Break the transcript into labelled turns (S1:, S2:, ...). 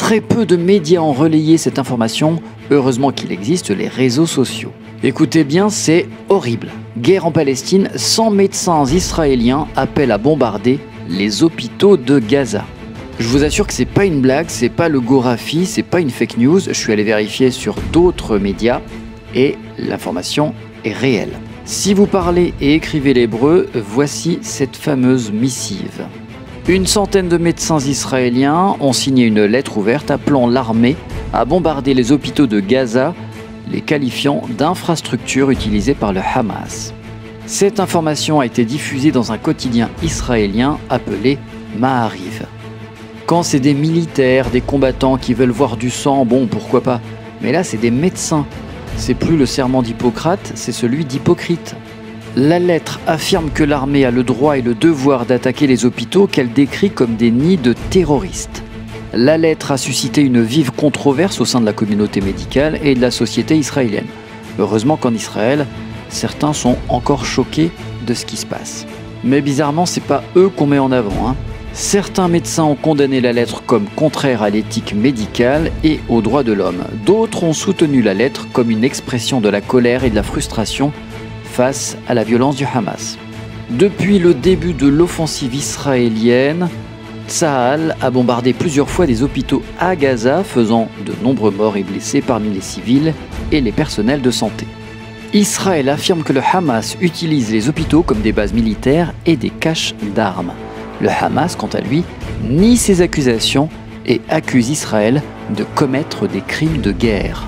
S1: Très peu de médias ont relayé cette information, heureusement qu'il existe les réseaux sociaux. Écoutez bien, c'est horrible. Guerre en Palestine, 100 médecins israéliens appellent à bombarder les hôpitaux de Gaza. Je vous assure que c'est pas une blague, c'est pas le Gorafi, c'est pas une fake news. Je suis allé vérifier sur d'autres médias et l'information est réelle. Si vous parlez et écrivez l'hébreu, voici cette fameuse missive. Une centaine de médecins israéliens ont signé une lettre ouverte appelant l'armée à bombarder les hôpitaux de Gaza, les qualifiant d'infrastructures utilisées par le Hamas. Cette information a été diffusée dans un quotidien israélien appelé Ma'ariv. Quand c'est des militaires, des combattants qui veulent voir du sang, bon, pourquoi pas. Mais là, c'est des médecins. C'est plus le serment d'Hippocrate, c'est celui d'Hypocrite. La lettre affirme que l'armée a le droit et le devoir d'attaquer les hôpitaux qu'elle décrit comme des nids de terroristes. La lettre a suscité une vive controverse au sein de la communauté médicale et de la société israélienne. Heureusement qu'en Israël, certains sont encore choqués de ce qui se passe. Mais bizarrement, c'est pas eux qu'on met en avant, hein. Certains médecins ont condamné la lettre comme contraire à l'éthique médicale et aux droits de l'homme. D'autres ont soutenu la lettre comme une expression de la colère et de la frustration face à la violence du Hamas. Depuis le début de l'offensive israélienne, Tsahal a bombardé plusieurs fois des hôpitaux à Gaza, faisant de nombreux morts et blessés parmi les civils et les personnels de santé. Israël affirme que le Hamas utilise les hôpitaux comme des bases militaires et des caches d'armes. Le Hamas, quant à lui, nie ces accusations et accuse Israël de commettre des crimes de guerre.